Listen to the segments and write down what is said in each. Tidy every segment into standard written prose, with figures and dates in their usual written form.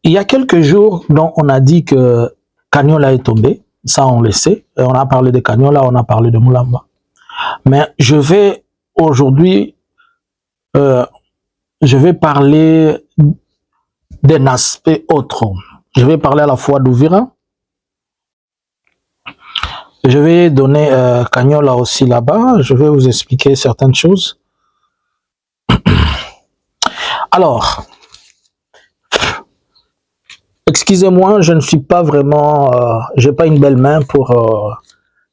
Il y a quelques jours, donc, on a dit que Cagnola est tombé. Ça, on le sait. Et on a parlé de Cagnola, on a parlé de Moulamba. Mais je vais aujourd'hui, je vais parler d'un aspect autre. Je vais parler à la fois d'Ouvira. Je vais donner Cagnola aussi là-bas. Je vais vous expliquer certaines choses. Alors, excusez-moi, je ne suis pas vraiment, j'ai pas une belle main pour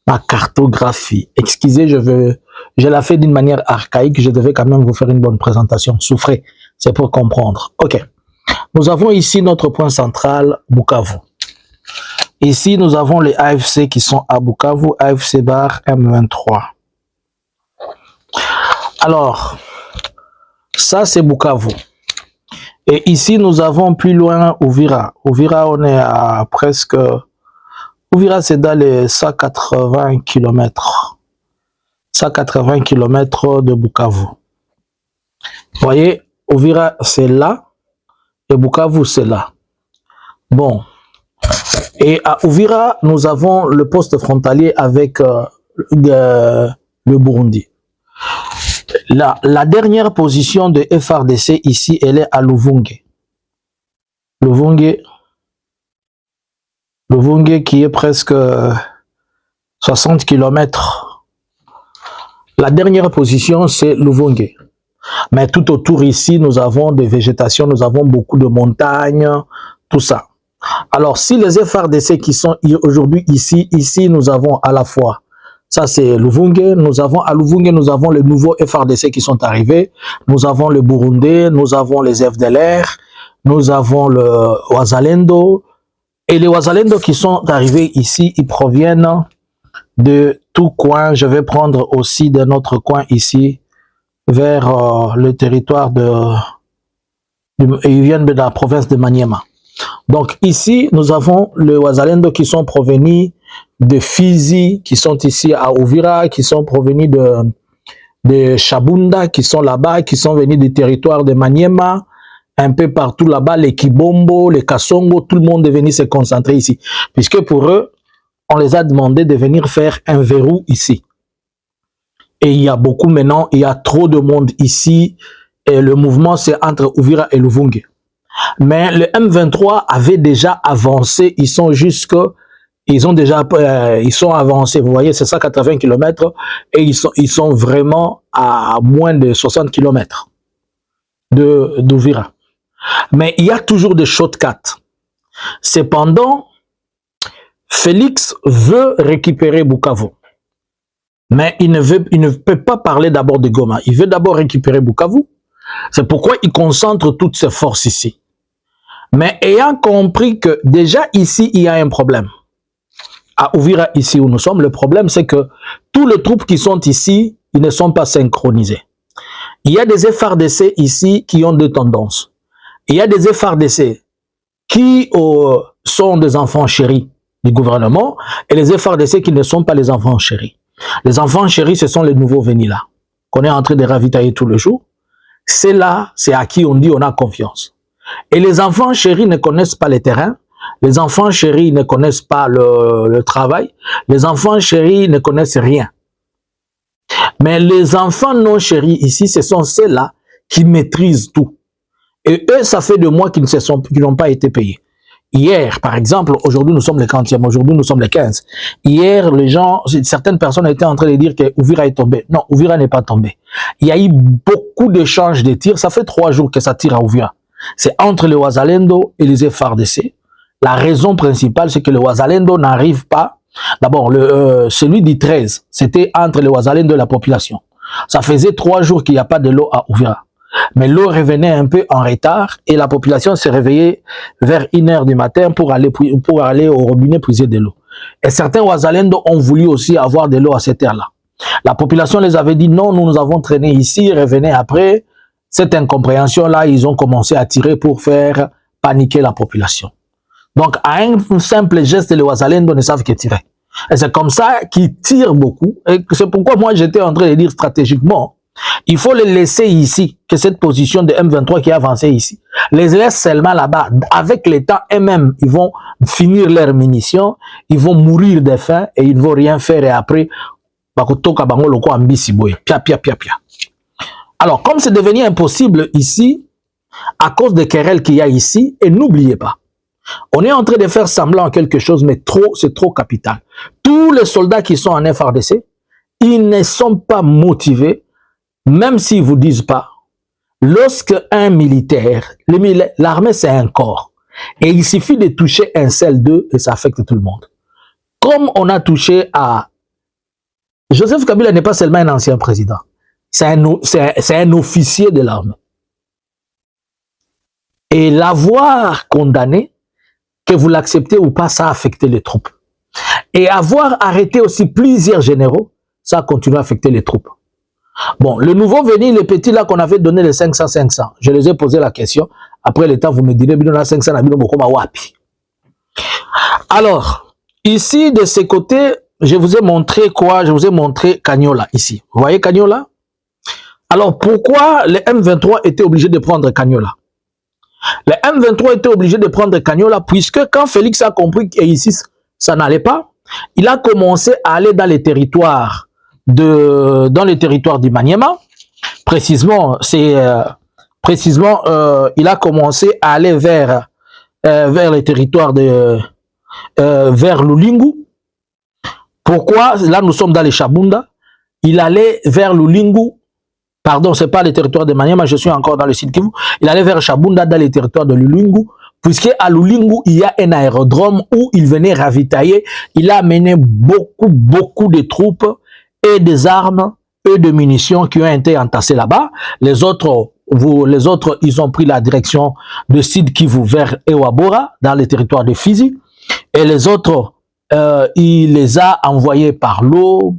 ma cartographie. Excusez, je la fais d'une manière archaïque. Je devais quand même vous faire une bonne présentation. Souffrez, c'est pour comprendre. Ok. Nous avons ici notre point central, Bukavu. Ici, nous avons les AFC qui sont à Bukavu, AFC Bar M23. Alors, ça c'est Bukavu. Et ici, nous avons plus loin Ouvira. Ouvira, on est à presque... Ouvira, c'est dans les 180 km. 180 km de Bukavu. Vous voyez, Ouvira, c'est là. Et Bukavu, c'est là. Bon. Et à Ouvira, nous avons le poste frontalier avec le Burundi. La dernière position de FRDC ici, elle est à Luvunge. Luvunge qui est presque 60 km. La dernière position, c'est Luvunge. Mais tout autour ici, nous avons des végétations, nous avons beaucoup de montagnes, tout ça. Alors, si les FRDC qui sont aujourd'hui ici, nous avons à la fois, ça c'est Luvunge, à Luvunge, nous avons les nouveaux FRDC qui sont arrivés, nous avons le Burundi, nous avons les FDLR, nous avons le Wazalendo, et les Wazalendo qui sont arrivés ici, ils proviennent de tout coin. Je vais prendre aussi de notre coin ici, vers le territoire ils viennent de la province de Maniema. Donc ici, nous avons les Wazalendo qui sont provenus de Fizi, qui sont ici à Ouvira, qui sont provenus de Chabunda, qui sont là-bas, qui sont venus du territoire de Maniema, un peu partout là-bas, les Kibombo, les Kassongo, tout le monde est venu se concentrer ici. Puisque pour eux, on les a demandé de venir faire un verrou ici. Et il y a beaucoup maintenant, il y a trop de monde ici, et le mouvement c'est entre Ouvira et Luvunge. Mais le M23 avait déjà avancé, ils sont avancés, vous voyez, c'est 180 km, et ils sont vraiment à moins de 60 km d'Ouvira. Mais il y a toujours des shortcuts. Cependant, Félix veut récupérer Bukavu. Mais il ne peut pas parler d'abord de Goma. Il veut d'abord récupérer Bukavu. C'est pourquoi il concentre toutes ses forces ici. Mais ayant compris que déjà ici, il y a un problème. À Ouvira, ici où nous sommes, le problème c'est que tous les troupes qui sont ici, ils ne sont pas synchronisés. Il y a des FRDC ici qui ont deux tendances. Il y a des FRDC qui sont des enfants chéris du gouvernement et les FRDC qui ne sont pas les enfants chéris. Les enfants chéris, ce sont les nouveaux venus là, qu'on est en train de ravitailler tous les jours. C'est là, c'est à qui on dit on a confiance. Et les enfants chéris ne connaissent pas les terrains, les enfants chéris ne connaissent pas le travail, les enfants chéris ne connaissent rien. Mais les enfants non chéris ici, ce sont ceux-là qui maîtrisent tout. Et eux, ça fait 2 mois qu'ils n'ont pas été payés. Hier, par exemple, aujourd'hui nous sommes le 40e, aujourd'hui nous sommes le 15. Hier, certaines personnes étaient en train de dire que Ouvira est tombé. Non, Ouvira n'est pas tombé. Il y a eu beaucoup d'échanges de tirs. Ça fait 3 jours que ça tire à Ouvira. C'est entre les Wazalendo et les FARDC. La raison principale, c'est que le Wazalendo n'arrive pas. D'abord, celui du 13, c'était entre les Wazalendo et la population. Ça faisait 3 jours qu'il n'y a pas de l'eau à Ouvira. Mais l'eau revenait un peu en retard et la population s'est réveillée vers 1h du matin pour aller au robinet puiser de l'eau. Et certains Wazalendo ont voulu aussi avoir de l'eau à cette heure-là. La population les avait dit non, nous avons traîné ici, revenez après. Cette incompréhension-là, ils ont commencé à tirer pour faire paniquer la population. Donc, à un simple geste, les Wazalendo ne savent que tirer. Et c'est comme ça qu'ils tirent beaucoup. Et c'est pourquoi moi, j'étais en train de dire stratégiquement, Il faut les laisser ici, que cette position de M23 qui est avancée ici, les laisse seulement là-bas. Avec le temps, eux-mêmes, ils vont finir leurs munitions, ils vont mourir de faim et ils ne vont rien faire. Et après, alors, comme c'est devenu impossible ici, à cause des querelles qu'il y a ici, et n'oubliez pas, on est en train de faire semblant quelque chose, mais c'est trop capital. Tous les soldats qui sont en FRDC, ils ne sont pas motivés, même s'ils ne vous disent pas. Lorsque un militaire, l'armée c'est un corps, et il suffit de toucher un seul d'eux et ça affecte tout le monde. Comme on a touché à... Joseph Kabila n'est pas seulement un ancien président, c'est un officier de l'armée. Et l'avoir condamné, que vous l'acceptez ou pas, ça a affecté les troupes. Et avoir arrêté aussi plusieurs généraux, ça a continué à affecter les troupes. Bon, le nouveau venu, les petits là qu'on avait donné les 500, je les ai posé la question. Après le temps, vous me direz, bidon 500, wapi. Alors, ici, de ce côté, je vous ai montré quoi? Je vous ai montré Kanyola, ici. Vous voyez Kanyola? Alors, pourquoi les M23 étaient obligés de prendre Kanyola? Les M23 étaient obligés de prendre Kanyola, puisque quand Félix a compris qu'ici, ça n'allait pas, il a commencé à aller dans les territoires du Maniema. Précisément, il a commencé à aller vers les territoires vers Lulingu. Pourquoi? Là, nous sommes dans les Chabunda. Il allait vers Lulingu. Pardon, c'est pas les territoires de Maniema, je suis encore dans le sud Kivu. Il allait vers Chabunda, dans les territoires de Lulingu. Puisqu'à Lulingu, il y a un aérodrome où il venait ravitailler. Il a amené beaucoup de troupes et des armes et de munitions qui ont été entassées là-bas. Les autres, ils ont pris la direction de Sud Kivu vers Ewabora, dans les territoires de Fizi. Et les autres, il les a envoyés par l'eau.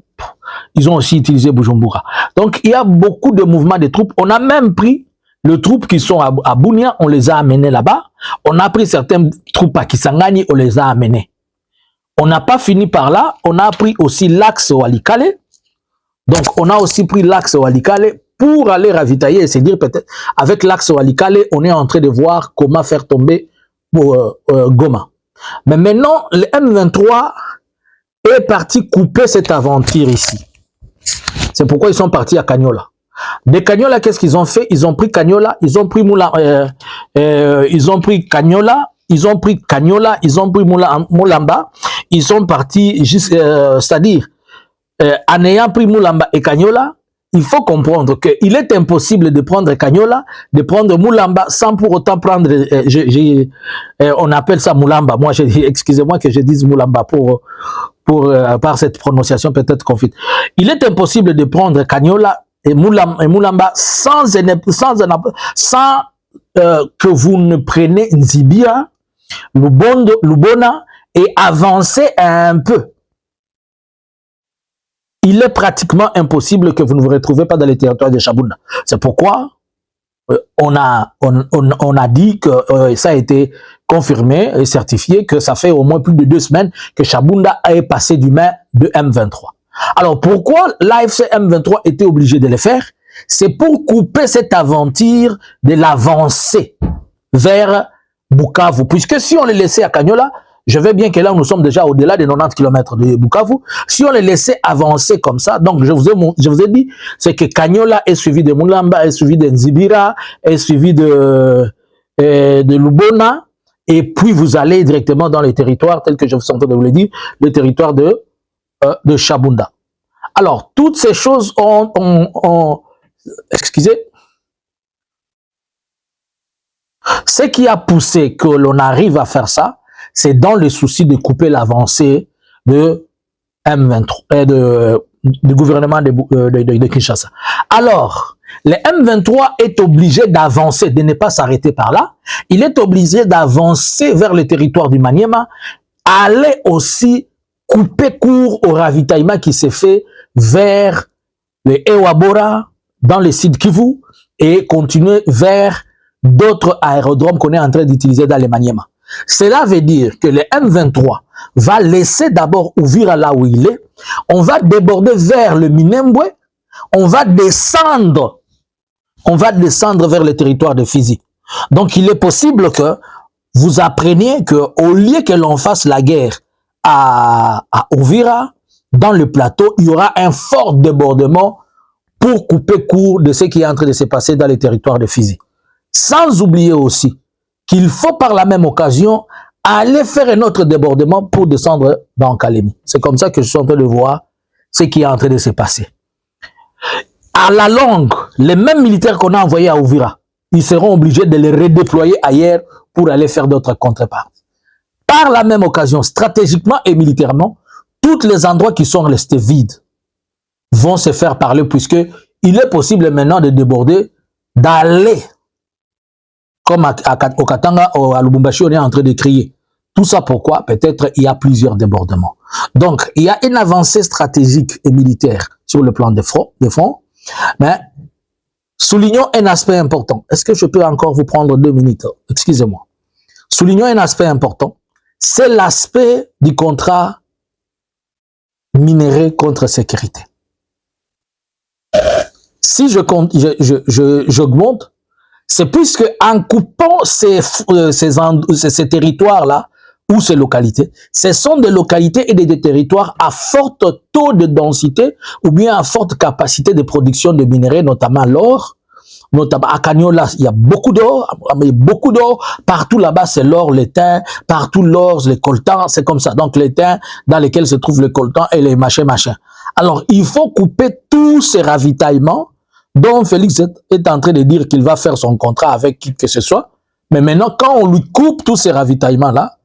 Ils ont aussi utilisé Bujumbura. Donc, il y a beaucoup de mouvements de troupes. On a même pris les troupes qui sont à Bunia, on les a amenées là-bas. On a pris certaines troupes à Kisangani, on les a amenées. On n'a pas fini par là. On a pris aussi l'axe Walikale. Donc, on a aussi pris l'axe Walikale pour aller ravitailler et se dire peut-être, avec l'axe Walikale, on est en train de voir comment faire tomber Goma. Mais maintenant, le M23 est parti couper cette aventure ici. C'est pourquoi ils sont partis à Kanyola. De Kanyola, qu'est-ce qu'ils ont fait? Ils ont pris Kanyola, ils ont pris Kanyola, ils ont pris Mulamba, ils sont partis, c'est-à-dire, en ayant pris Mulamba et Kanyola, il faut comprendre qu'il est impossible de prendre Kanyola, de prendre Mulamba sans pour autant prendre, on appelle ça Mulamba. Moi, excusez-moi que je dise Mulamba par cette prononciation peut-être confite. Il est impossible de prendre Kanyola et Mulamba sans que vous ne preniez Nzibia, Lubona et avancer un peu. Il est pratiquement impossible que vous ne vous retrouviez pas dans les territoires de Chabunda. C'est pourquoi on a dit que ça a été confirmé et certifié que ça fait au moins plus de 2 semaines que Chabunda est passé du main de M23. Alors pourquoi l'AFC M23 était obligé de le faire? C'est pour couper cette aventure de l'avancée vers Bukavu. Puisque si on les laissait à Kanyola, je vais bien que là, nous sommes déjà au-delà des 90 km de Bukavu. Si on les laissait avancer comme ça, donc je vous ai dit, c'est que Kanyola est suivi de Mulamba, est suivi de Nzibira, est suivi de Lubona, et puis vous allez directement dans les territoires, tels que je suis en train de vous le dire, le territoire de Chabunda. Alors, toutes ces choses excusez, ce qui a poussé que l'on arrive à faire ça, c'est dans le souci de couper l'avancée de M23, du gouvernement de Kinshasa. Alors, le M23 est obligé d'avancer, de ne pas s'arrêter par là. Il est obligé d'avancer vers le territoire du Maniema, aller aussi couper court au ravitaillement qui s'est fait vers le Ewabora, dans le Sud Kivu, et continuer vers d'autres aérodromes qu'on est en train d'utiliser dans le Maniema. Cela veut dire que le M23 va laisser d'abord ouvrir là où il est. On va déborder vers le Minembwe. on va descendre vers le territoire de Fizi. Donc, il est possible que vous appreniez qu'au lieu que l'on fasse la guerre à Uvira, dans le plateau, il y aura un fort débordement pour couper court de ce qui est en train de se passer dans les territoires de Fizi. Sans oublier aussi qu'il faut par la même occasion aller faire un autre débordement pour descendre dans Kalemi. C'est comme ça que je suis en train de voir ce qui est en train de se passer. À la longue, les mêmes militaires qu'on a envoyés à Uvira, ils seront obligés de les redéployer ailleurs pour aller faire d'autres contreparties. Par la même occasion, stratégiquement et militairement, tous les endroits qui sont restés vides vont se faire parler puisque il est possible maintenant de déborder, d'aller, comme au Katanga, à Lubumbashi, on est en train de crier. Tout ça pourquoi? Peut-être il y a plusieurs débordements. Donc, il y a une avancée stratégique et militaire sur le plan de front, mais soulignons un aspect important. Est-ce que je peux encore vous prendre 2 minutes? Excusez-moi. Soulignons un aspect important. C'est l'aspect du contrat minéré contre sécurité. Si j'augmente, c'est puisque en coupant ces territoires-là, ou ces localités, ce sont des localités et des territoires à fort taux de densité ou bien à forte capacité de production de minerais, notamment l'or. Notamment à Cagnola, il y a beaucoup d'or, partout là-bas c'est l'or, l'étain, partout l'or, les coltans, c'est comme ça. Donc l'étain dans lesquels se trouvent les coltans et les machins. Alors il faut couper tous ces ravitaillements dont Félix est en train de dire qu'il va faire son contrat avec qui que ce soit. Mais maintenant quand on lui coupe tous ces ravitaillements-là,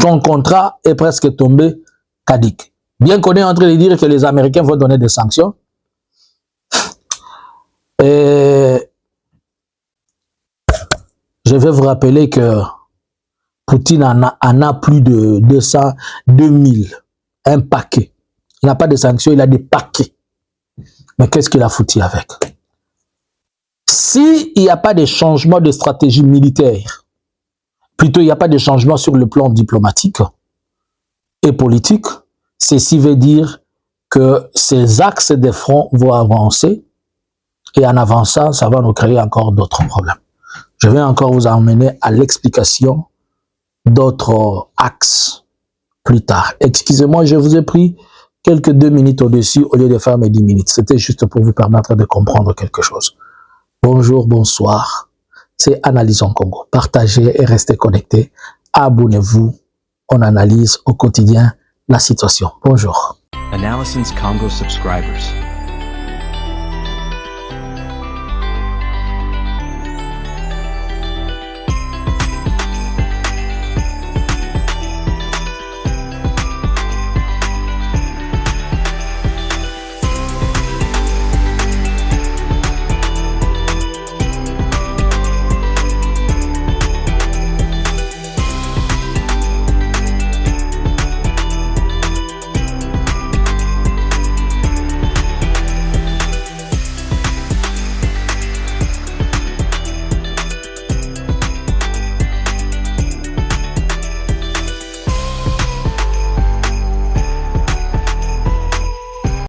son contrat est presque tombé caduc. Bien qu'on est en train de dire que les Américains vont donner des sanctions. Et je vais vous rappeler que Poutine en a plus de 200, 2000, un paquet. Il n'a pas de sanctions, il a des paquets. Mais qu'est-ce qu'il a foutu avec? S'il n'y a pas de changement de stratégie militaire, plutôt il n'y a pas de changement sur le plan diplomatique et politique, ceci veut dire que ces axes de front vont avancer et en avançant, ça va nous créer encore d'autres problèmes. Je vais encore vous emmener à l'explication d'autres axes plus tard. Excusez-moi, je vous ai pris quelques 2 minutes au-dessus au lieu de faire mes 10 minutes. C'était juste pour vous permettre de comprendre quelque chose. Bonjour, bonsoir. C'est Analysons Congo. Partagez et restez connectés. Abonnez-vous. On analyse au quotidien la situation. Bonjour. Analysons Congo subscribers.